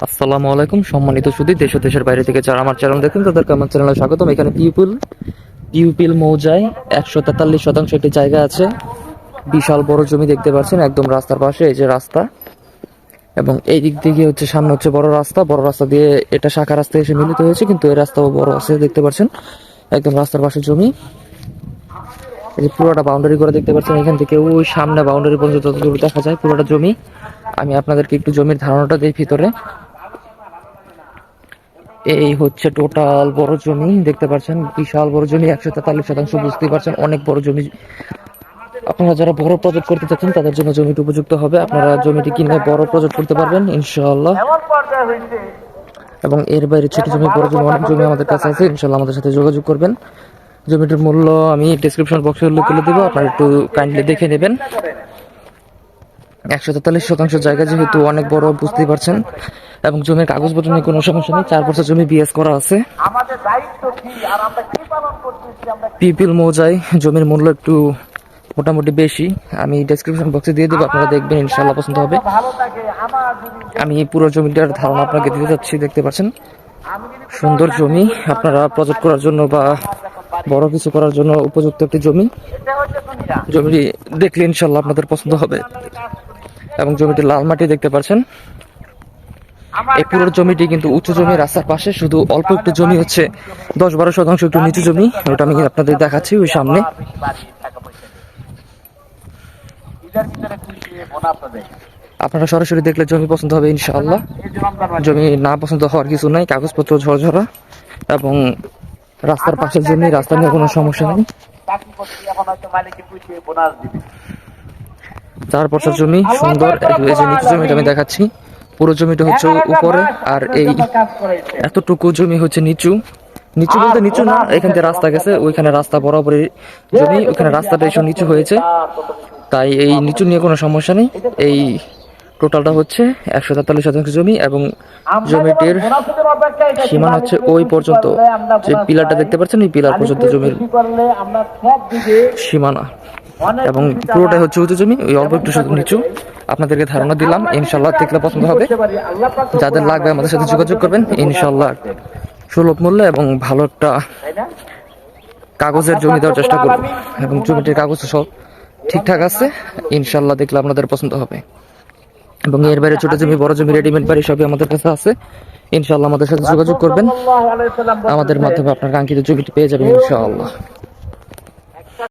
আসসালামু আলাইকুম সম্মানিত সুধী, দেশ ও দেশের বাইরে থেকে যারা আমার চ্যানেল দেখেন তাদেরকে আমার চ্যানেলে স্বাগতম। এখানে পিউপিল মৌজায় 143 শতাংশ একটি জায়গা আছে। বিশাল বড় জমি দেখতে পাচ্ছেন একদম রাস্তার পাশে, এই যে রাস্তা, এবং এই দিক থেকে হচ্ছে সামনে হচ্ছে বড় রাস্তা দিয়ে এটা শাখা রাস্তা এসে মিলিত হয়েছে, কিন্তু এই রাস্তাও বড় আছে দেখতে পাচ্ছেন। একদম রাস্তার পাশে জমি, এই যে পুরোটা বাউন্ডারি করে দেখতে পাচ্ছেন। এখান থেকে ওই সামনে বাউন্ডারি পর্যন্ত যতদূর দেখা যায় পুরোটা জমি। আমি আপনাদেরকে একটু জমির ধারণাটা দিই ভিতরে। এই হচ্ছে টোটাল বড় জমি দেখতে পাচ্ছেন, বিশাল বড় জমি, 143 শতাংশ, বুঝতেই পারছেন অনেক বড় জমি। আপনারা যারা বড় প্রজেক্ট করতে চাচ্ছেন তাদের জন্য জমিটি উপযুক্ত হবে। আপনারা জমিটি কিনে বড় প্রজেক্ট করতে পারবেন ইনশাআল্লাহ। এবং এর বাইরে ছোট জমি, বড় জমি, অনেক জমি আমাদের কাছে আছে। ইনশাআল্লাহ আমাদের সাথে যোগাযোগ করবেন। জমিটির মূল্য আমি ডেসক্রিপশন বক্সে উল্লেখ করে দেবো, আপনারা একটু কাইন্ডলি দেখে নেবেন। 143 শতাংশ জায়গা যেহেতু অনেক বড়, বুঝতেই পারছেন। এবং জমির কাগজপত্র নিয়ে কোনো সমস্যা নেই, 4 বছর জমি বিএস করা আছে। পিপিল মৌজায় জমির মূল্য একটু মোটামুটি বেশি, আমি ডেসক্রিপশন বক্সে দিয়ে দেবো, আপনারা দেখবেন ইনশাআল্লাহ পছন্দ হবে। আমি পুরো জমিটার ধারণা আপনাকে দিতে যাচ্ছি, দেখতে পাচ্ছেন সুন্দর জমি। আপনারা প্রজেক্ট করার জন্য বা বড় কিছু করার জন্য উপযুক্ত একটি জমি। জমিটি দেখলে ইনশাআল্লাহ আপনাদের পছন্দ হবে। এবং জমিটি লাল মাটি দেখতে পাচ্ছেন। এই পুরো জমিটি কিন্তু উঁচু জমি, রাস্তার পাশে শুধু অল্প একটু জমি হচ্ছে 10-12 শতাংশ একটু নিচু জমি, ওটা আমি আপনাদের দেখাচ্ছি ওই সামনে। আপনারা সরাসরি দেখলে জমি পছন্দ হবে ইনশাআল্লাহ। জমি না পছন্দ হওয়ার কিছু নাই, কাগজপত্র ঝরঝরা এবং রাস্তার পাশের জমি, রাস্তা নিয়ে কোনো সমস্যা নেই। 4 বছর জমি সুন্দর। এই যে নিচু জমিটা আমি দেখাচ্ছি, পুরো জমিটা হচ্ছে উপরে, আর এই এতটুকু জমি হচ্ছে নিচু। নিচু বলতে নিচু না, এখান থেকে রাস্তা গেছে, ওইখানে রাস্তা বরাবরই জমি, ওইখানে রাস্তাটা এসে নিচু হয়েছে, তাই এই নিচু নিয়ে কোনো সমস্যা নেই। এই টোটালটা হচ্ছে 143 শতাংশ জমি, এবং জমিটির সীমানা হচ্ছে ওই পর্যন্ত, যে পিলারটা দেখতে পাচ্ছেন এই পিলার পর্যন্ত জমির সীমানা। এবং পুরোটাই হচ্ছে উঁচু জমি, ওই অল্প একটু শুধু নিচু। আপনাদেরকে ধারণা দিলাম, ইনশাল্লাহ দেখলে পছন্দ হবে। যাদের লাগবে আমাদের সাথে যোগাযোগ করবেন ইনশাল্লাহ, সুলভ মূল্যে এবং ভালো একটা কাগজের জমি দেওয়ার চেষ্টা করব। এবং জমিটির কাগজ সব ঠিকঠাক আছে, ইনশাল্লাহ দেখলে আপনাদের পছন্দ হবে। এবং এর বাইরে ছোট জমি, বড় জমি, রেডিমেড বাড়ি সবই আমাদের কাছে আছে। ইনশাল্লাহ আমাদের সাথে যোগাযোগ করবেন, আমাদের মাধ্যমে আপনার কাঙ্ক্ষিত জমিটি পেয়ে যাবেন ইনশাআল্লাহ।